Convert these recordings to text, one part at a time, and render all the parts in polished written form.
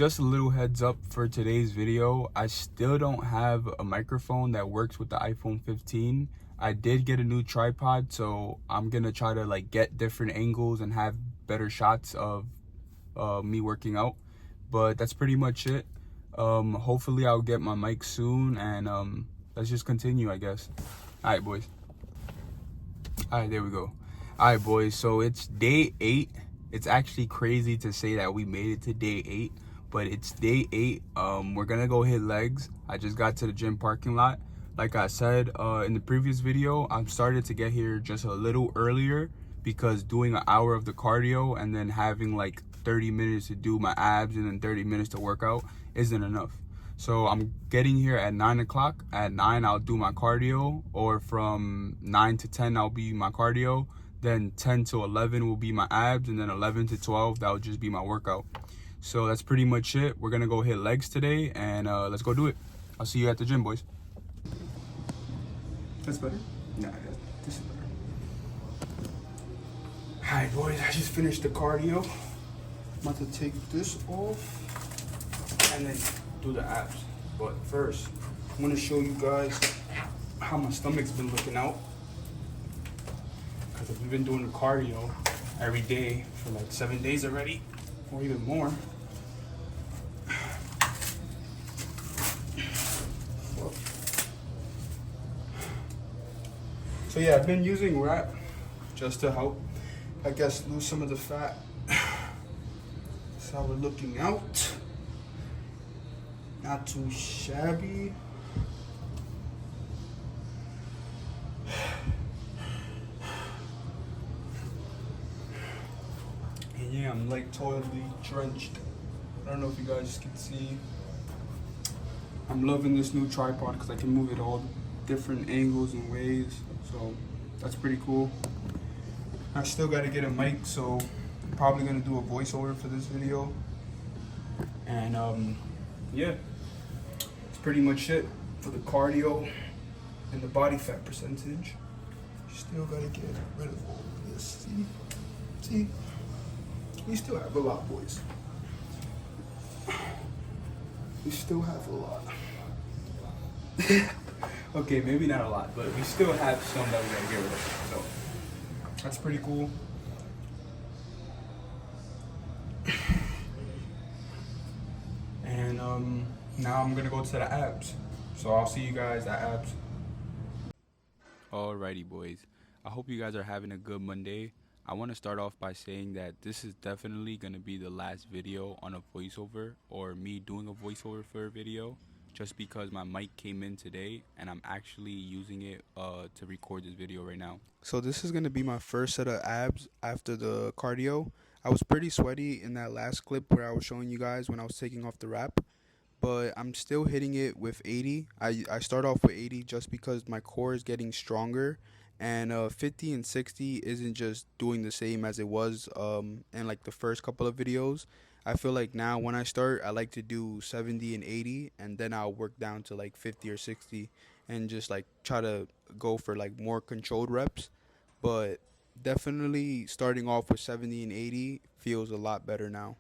just a little heads up for today's video. I still don't have a microphone that works with the iPhone 15. I did get a new tripod, so I'm gonna try to like get different angles and have better shots of me working out. But that's pretty much it. Hopefully I'll get my mic soon, and let's just continue, I guess. All right, boys. All right, there we go. All right, boys, so it's day 8. It's actually crazy to say that we made it to day 8, but it's day 8. We're gonna go hit legs. I just got to the gym parking lot. Like I said in the previous video, I'm started to get here just a little earlier because doing an hour of the cardio and then having like 30 minutes to do my abs and then 30 minutes to work out isn't enough. So I'm getting here at 9 o'clock. At 9, I'll do my cardio, or from 9 to 10, I'll be my cardio. Then 10 to 11 will be my abs, and then 11 to 12, that'll just be my workout. So that's pretty much it. We're gonna go hit legs today, and let's go do it. I'll see you at the gym, boys. That's better? Nah, this is better. All right, boys, I just finished the cardio. I'm about to take this off and then do the abs. But first, I'm gonna show you guys how my stomach's been looking out. Because we've been doing the cardio every day for like 7 days already, or even more. So yeah, I've been using wrap just to help, I guess, lose some of the fat. That's how we're looking out. Not too shabby. Yeah, I'm like totally drenched. I don't know if you guys can see. I'm loving this new tripod because I can move it all different angles and ways. So that's pretty cool. I still got to get a mic, so I'm probably going to do a voiceover for this video. And yeah, that's pretty much it for the cardio and the body fat percentage. Still got to get rid of all of this. See? We still have a lot, boys. We still have a lot. Okay, maybe not a lot, but we still have some that we're gonna get rid of. So that's pretty cool. And now I'm gonna go to the abs. So I'll see you guys at abs. Alrighty, boys. I hope you guys are having a good Monday. I want to start off by saying that this is definitely going to be the last video on a voiceover, or me doing a voiceover for a video, just because my mic came in today and I'm actually using it to record this video right now. So this is going to be my first set of abs after the cardio. I was pretty sweaty in that last clip where I was showing you guys when I was taking off the wrap, but I'm still hitting it with 80. I start off with 80 just because my core is getting stronger. And 50 and 60 isn't just doing the same as it was in like the first couple of videos. I feel like now when I start, I like to do 70 and 80, and then I'll work down to like 50 or 60 and just like try to go for like more controlled reps. But definitely starting off with 70 and 80 feels a lot better now.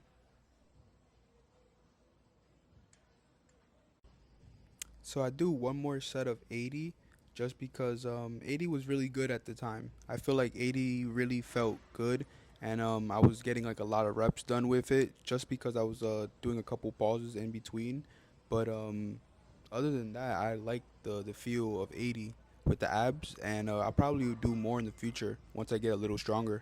So I do one more set of 80 just because 80 was really good at the time. I feel like 80 really felt good, and I was getting like a lot of reps done with it just because I was doing a couple pauses in between. But other than that, I like the feel of 80 with the abs, and I'll probably do more in the future once I get a little stronger.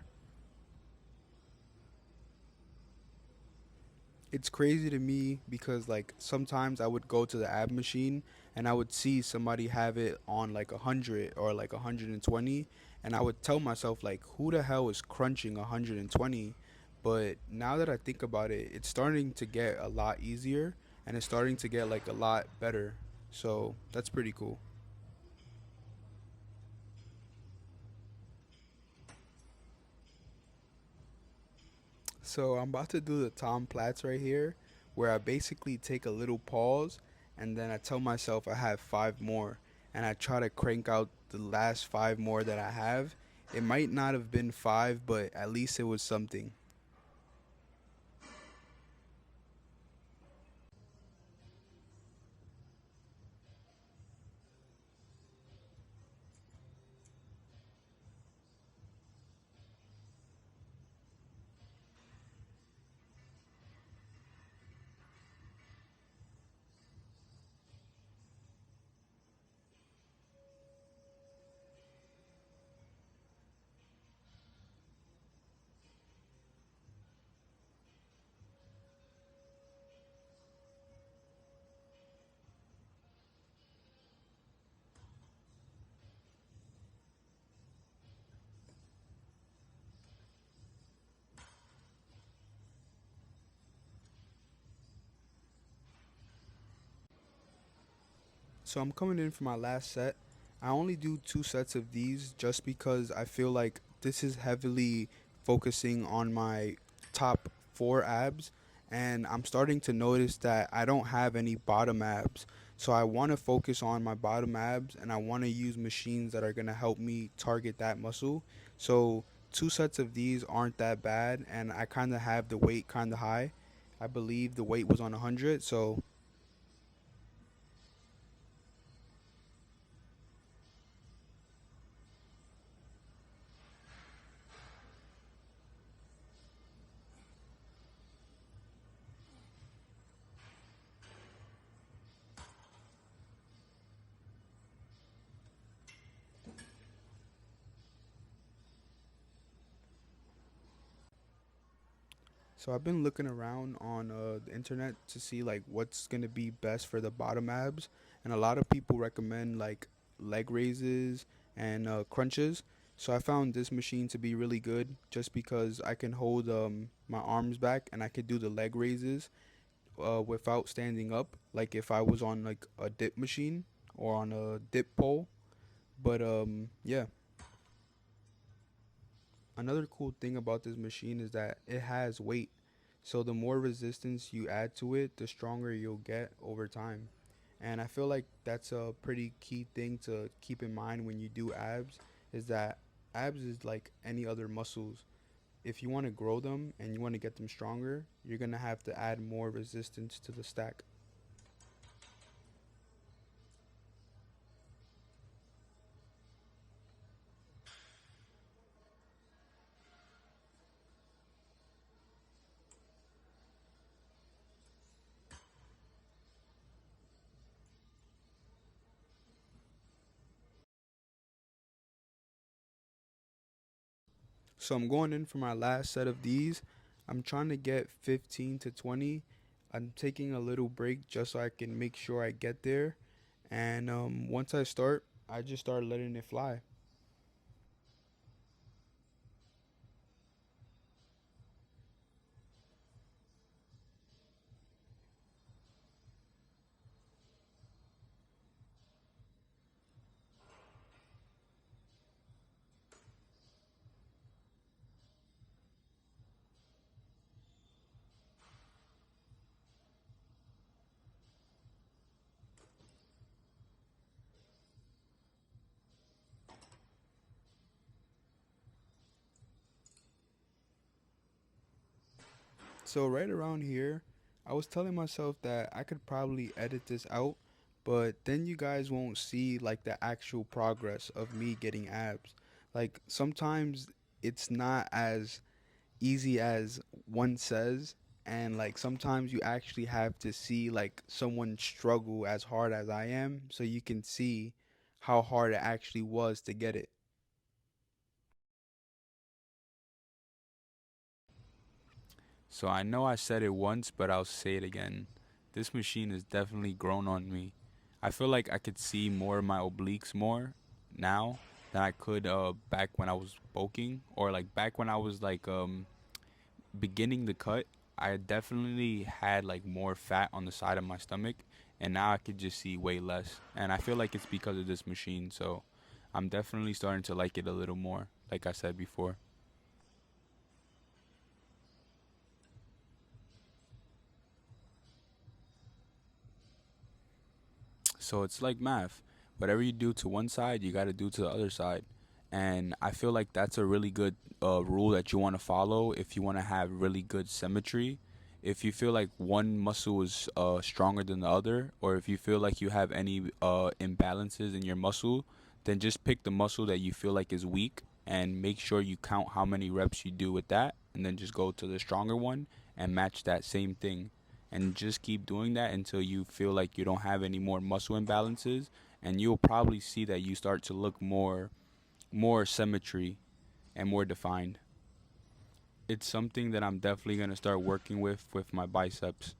It's crazy to me because like sometimes I would go to the ab machine and I would see somebody have it on like 100 or like 120, and I would tell myself like, who the hell is crunching 120? But now that I think about it, it's starting to get a lot easier and it's starting to get like a lot better. So that's pretty cool. So I'm about to do the Tom Platz right here, where I basically take a little pause and then I tell myself I have 5 more, and I try to crank out the last 5 more that I have. It might not have been 5, but at least it was something. So I'm coming in for my last set. I only do 2 sets of these just because I feel like this is heavily focusing on my top 4 abs, and I'm starting to notice that I don't have any bottom abs. So I want to focus on my bottom abs, and I want to use machines that are going to help me target that muscle. So 2 sets of these aren't that bad, and I kind of have the weight kind of high. I believe the weight was on 100, so I've been looking around on the internet to see like what's gonna be best for the bottom abs, and a lot of people recommend like leg raises and crunches. So I found this machine to be really good just because I can hold my arms back and I could do the leg raises without standing up, like if I was on like a dip machine or on a dip pole. But yeah, another cool thing about this machine is that it has weight. So the more resistance you add to it, the stronger you'll get over time. And I feel like that's a pretty key thing to keep in mind when you do abs, is that abs is like any other muscles. If you want to grow them and you want to get them stronger, you're going to have to add more resistance to the stack. So I'm going in for my last set of these. I'm trying to get 15 to 20. I'm taking a little break just so I can make sure I get there. And once I start, I just start letting it fly. So right around here, I was telling myself that I could probably edit this out, but then you guys won't see like the actual progress of me getting abs. Like sometimes it's not as easy as one says, and like sometimes you actually have to see like someone struggle as hard as I am so you can see how hard it actually was to get it. So I know I said it once, but I'll say it again. This machine has definitely grown on me. I feel like I could see more of my obliques more now than I could back when I was bulking, or like back when I was like beginning the cut. I definitely had like more fat on the side of my stomach, and now I could just see way less. And I feel like it's because of this machine. So I'm definitely starting to like it a little more, like I said before. So it's like math. Whatever you do to one side, you got to do to the other side. And I feel like that's a really good rule that you want to follow if you want to have really good symmetry. If you feel like one muscle is stronger than the other, or if you feel like you have any imbalances in your muscle, then just pick the muscle that you feel like is weak and make sure you count how many reps you do with that, and then just go to the stronger one and match that same thing, and just keep doing that until you feel like you don't have any more muscle imbalances, and you'll probably see that you start to look more symmetry and more defined. It's something that I'm definitely going to start working with my biceps.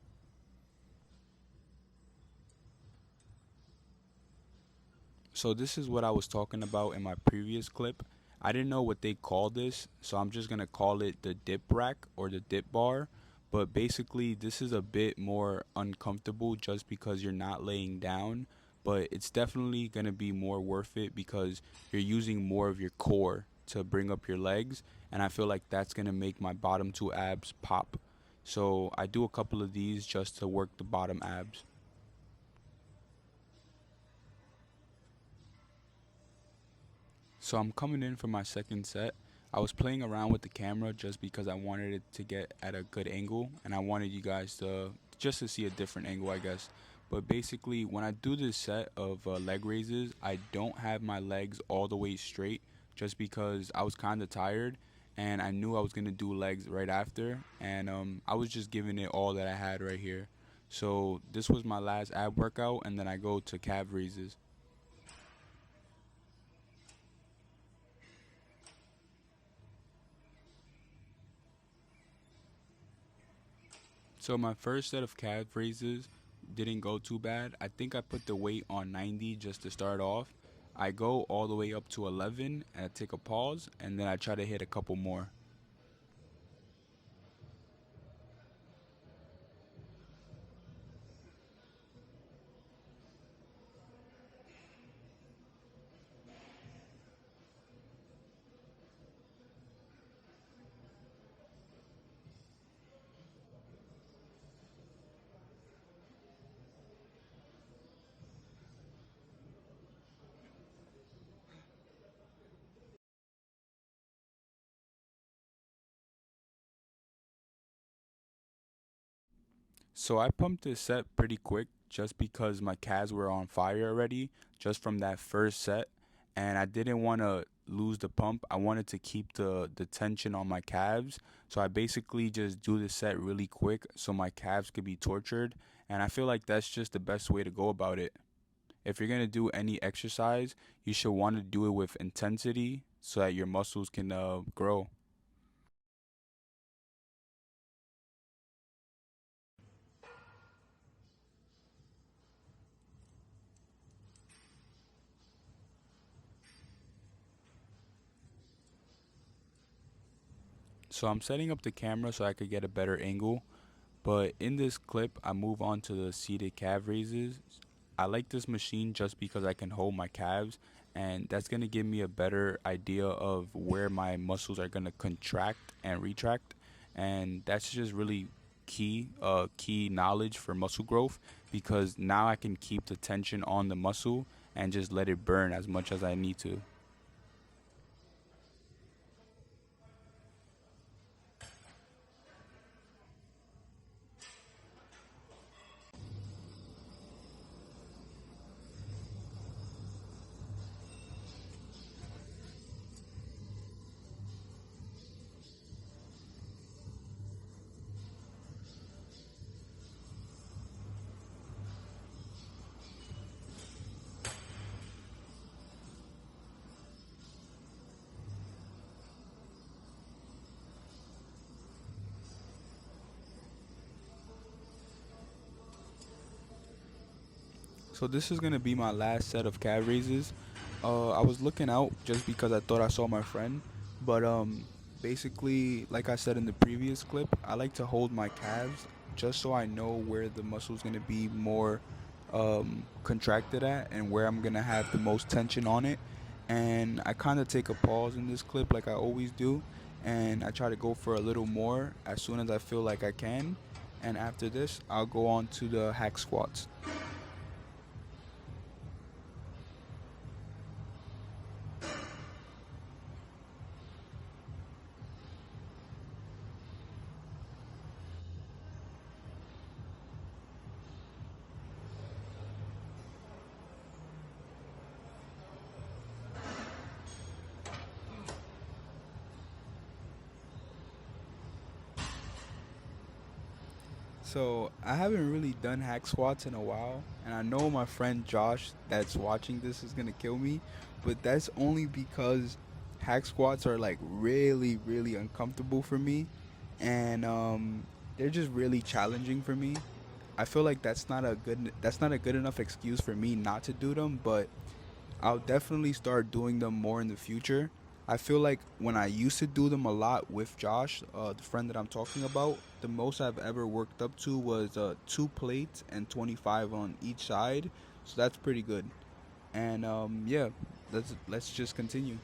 So this is what I was talking about in my previous clip. I didn't know what they called this, so I'm just going to call it the dip rack or the dip bar. But basically, this is a bit more uncomfortable just because you're not laying down. but it's definitely going to be more worth it because you're using more of your core to bring up your legs, and I feel like that's going to make my bottom two abs pop. So I do a couple of these just to work the bottom abs. So I'm coming in for my second set. I was playing around with the camera just because I wanted it to get at a good angle, and I wanted you guys to just to see a different angle, I guess. But basically, when I do this set of leg raises, I don't have my legs all the way straight just because I was kind of tired and I knew I was going to do legs right after, and I was just giving it all that I had right here. So this was my last ab workout, and then I go to calf raises. So my first set of calf raises didn't go too bad. I think I put the weight on 90 just to start off. I go all the way up to 11 and I take a pause, and then I try to hit a couple more. So I pumped this set pretty quick just because my calves were on fire already just from that first set, and I didn't want to lose the pump. I wanted to keep the tension on my calves. So I basically just do the set really quick so my calves could be tortured, and I feel like that's just the best way to go about it. If you're going to do any exercise, you should want to do it with intensity so that your muscles can grow. So I'm setting up the camera so I could get a better angle. But in this clip, I move on to the seated calf raises. I like this machine just because I can hold my calves, and that's going to give me a better idea of where my muscles are going to contract and retract. And that's just really key knowledge for muscle growth, because now I can keep the tension on the muscle and just let it burn as much as I need to. So this is gonna be my last set of calf raises. I was looking out just because I thought I saw my friend, but basically, like I said in the previous clip, I like to hold my calves just so I know where the muscle's gonna be more contracted at and where I'm gonna have the most tension on it. And I kind of take a pause in this clip like I always do, and I try to go for a little more as soon as I feel like I can. And after this, I'll go on to the hack squats. So I haven't really done hack squats in a while, and I know my friend Josh that's watching this is gonna kill me, but that's only because hack squats are like really, really uncomfortable for me, and they're just really challenging for me. I feel like that's not a good enough excuse for me not to do them, but I'll definitely start doing them more in the future. I feel like when I used to do them a lot with Josh, the friend that I'm talking about, the most I've ever worked up to was 2 plates and 25 on each side. So that's pretty good. And yeah, let's just continue.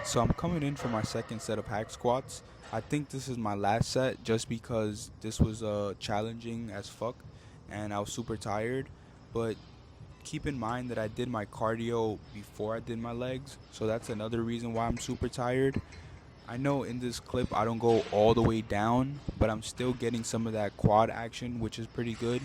So I'm coming in for my second set of hack squats. I think this is my last set just because this was challenging as fuck and I was super tired. But keep in mind that I did my cardio before I did my legs, so that's another reason why I'm super tired. I know in this clip I don't go all the way down, but I'm still getting some of that quad action, which is pretty good.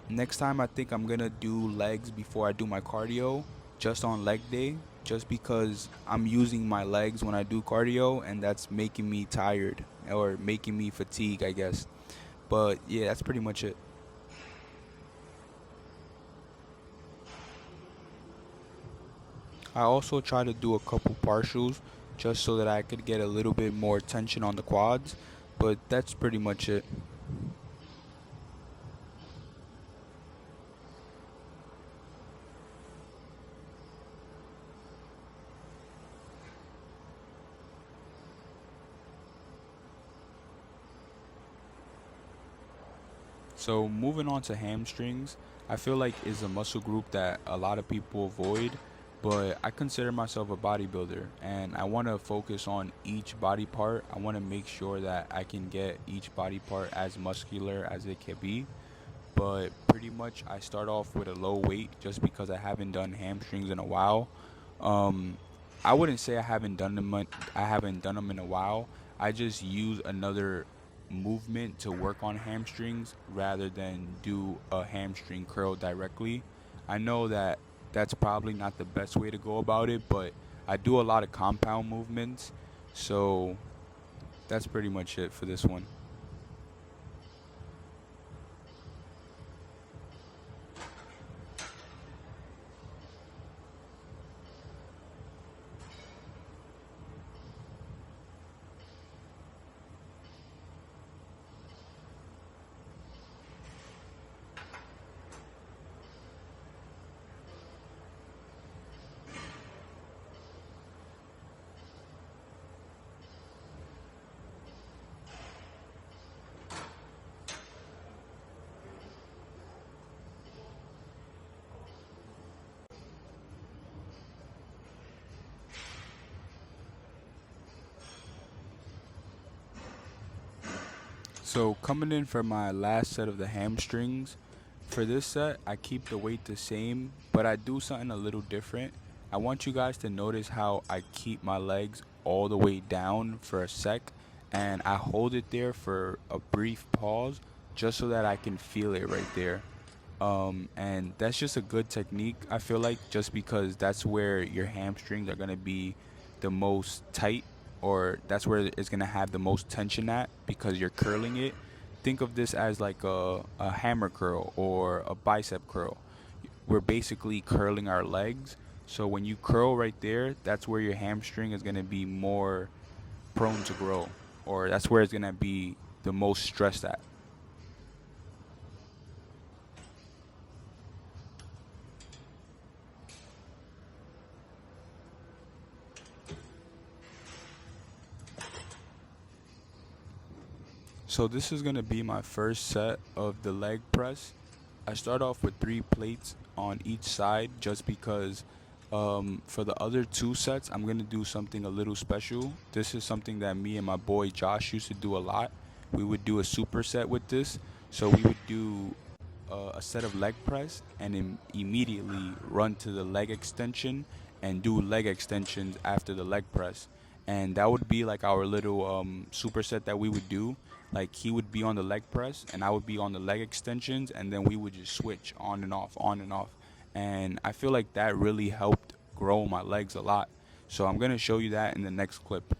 Next time I think I'm gonna do legs before I do my cardio, just on leg day, just because I'm using my legs when I do cardio, and that's making me tired or making me fatigue, I guess. But yeah, that's pretty much it. I also try to do a couple partials just so that I could get a little bit more tension on the quads, but that's pretty much it. So moving on to hamstrings, I feel like is a muscle group that a lot of people avoid, but I consider myself a bodybuilder and I want to focus on each body part. I want to make sure that I can get each body part as muscular as it can be. But pretty much I start off with a low weight just because I haven't done hamstrings in a while. Um, I wouldn't say I haven't done them in a while. I just use another movement to work on hamstrings rather than do a hamstring curl directly. I know that that's probably not the best way to go about it, but I do a lot of compound movements, so that's pretty much it for this one. So coming in for my last set of the hamstrings, for this set I keep the weight the same, but I do something a little different. I want you guys to notice how I keep my legs all the way down for a sec and I hold it there for a brief pause just so that I can feel it right there. And that's just a good technique, I feel like, just because that's where your hamstrings are gonna be the most tight, or that's where it's gonna have the most tension at because you're curling it. Think of this as like a hammer curl or a bicep curl. We're basically curling our legs. So when you curl right there, that's where your hamstring is gonna be more prone to grow, or that's where it's gonna be the most stressed at. So this is gonna be my first set of the leg press. I start off with 3 plates on each side just because for the other 2 sets I'm gonna do something a little special. This is something that me and my boy Josh used to do a lot. We would do a superset with this. So we would do a set of leg press and then immediately run to the leg extension and do leg extensions after the leg press. And that would be like our little superset that we would do. Like he would be on the leg press and I would be on the leg extensions, and then we would just switch on and off, on and off. And I feel like that really helped grow my legs a lot. So I'm gonna show you that in the next clip.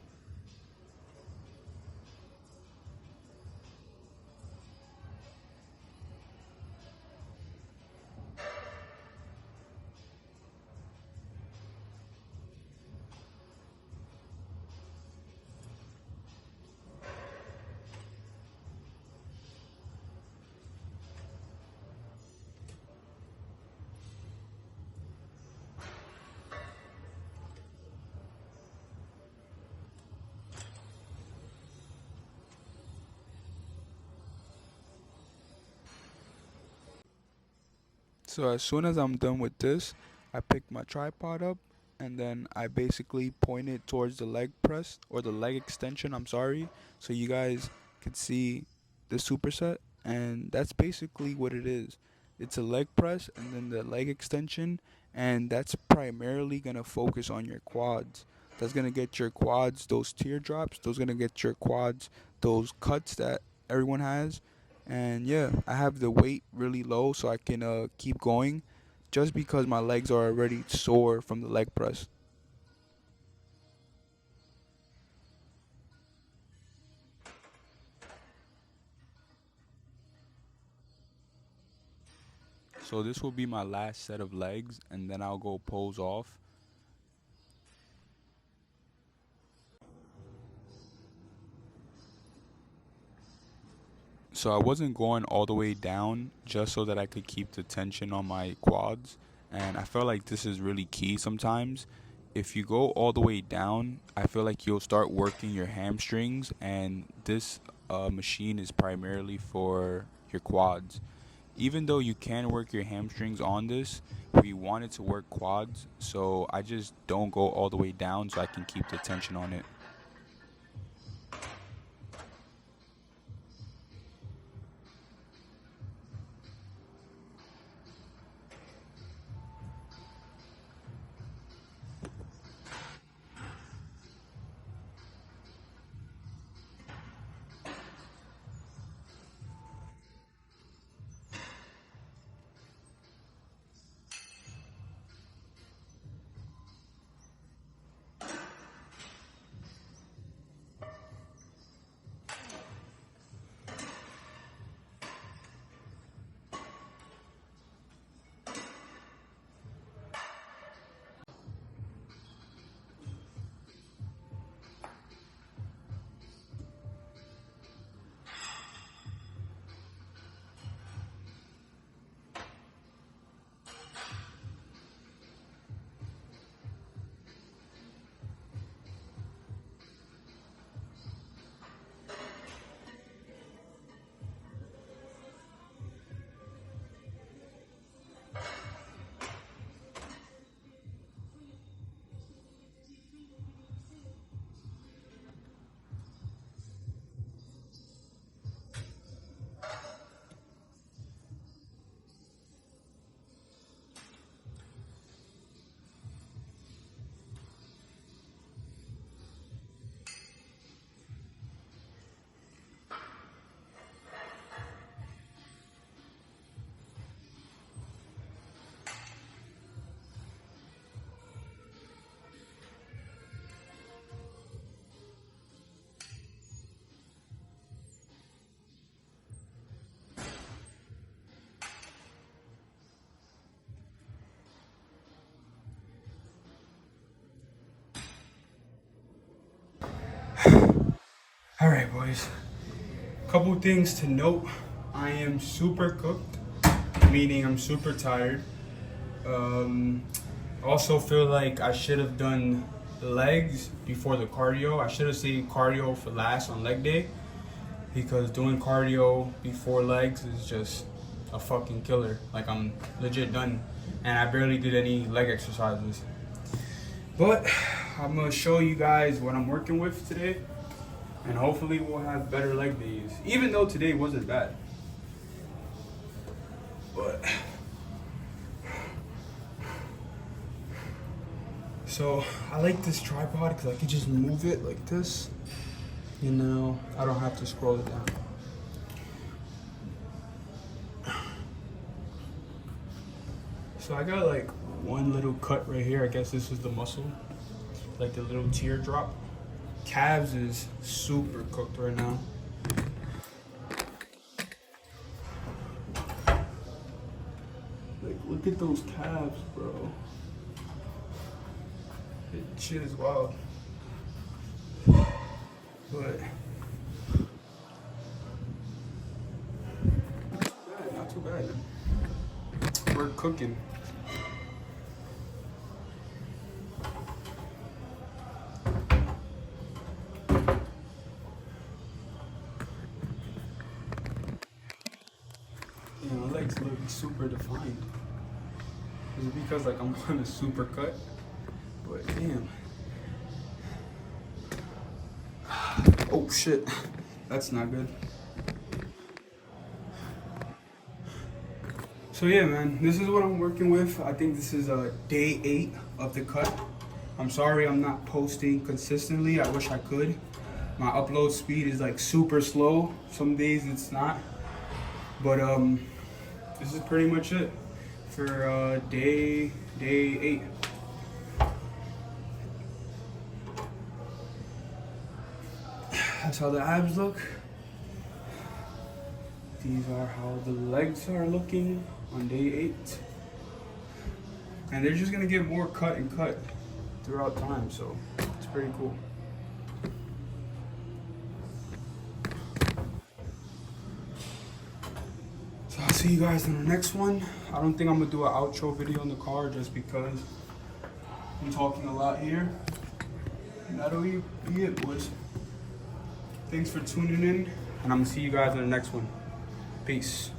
So as soon as I'm done with this, I pick my tripod up and then I basically point it towards the leg press or the leg extension, I'm sorry, so you guys can see the superset, and that's basically what it is. It's a leg press and then the leg extension, and that's primarily going to focus on your quads. That's going to get your quads those teardrops, those going to get your quads those cuts that everyone has. And yeah, I have the weight really low so I can keep going just because my legs are already sore from the leg press. So this will be my last set of legs and then I'll go pose off. So I wasn't going all the way down just so that I could keep the tension on my quads. And I feel like this is really key sometimes. If you go all the way down, I feel like you'll start working your hamstrings, and this machine is primarily for your quads. Even though you can work your hamstrings on this, we want it to work quads, so I just don't go all the way down so I can keep the tension on it. All right, boys. Couple things to note. I am super cooked, meaning I'm super tired. Um, also feel like I should have done the legs before the cardio. I should have saved cardio for last on leg day, because doing cardio before legs is just a fucking killer. Like, I'm legit done, and I barely did any leg exercises. But I'm gonna show you guys what I'm working with today, and hopefully we'll have better leg days, even though today wasn't bad. But so I like this tripod because I can just move it like this, you know, I don't have to scroll it down. So I got like one little cut right here. I guess this is the muscle, like the little teardrop. Calves is super cooked right now. Like, look at those calves, bro. That shit is wild. But not too bad. We're cooking. You know, legs look super defined. Is it because like I'm on a super cut? But damn. Oh shit. That's not good. So yeah, man, this is what I'm working with. I think this is day 8 of the cut. I'm sorry I'm not posting consistently. I wish I could. My upload speed is like super slow. Some days it's not. But this is pretty much it for day 8. That's how the abs look. These are how the legs are looking on day 8. And they're just gonna get more cut and cut throughout time, so it's pretty cool. So I'll see you guys in the next one. I don't think I'm gonna do an outro video in the car just because I'm talking a lot here. And that'll be it, boys. Thanks for tuning in, and I'm gonna see you guys in the next one. Peace.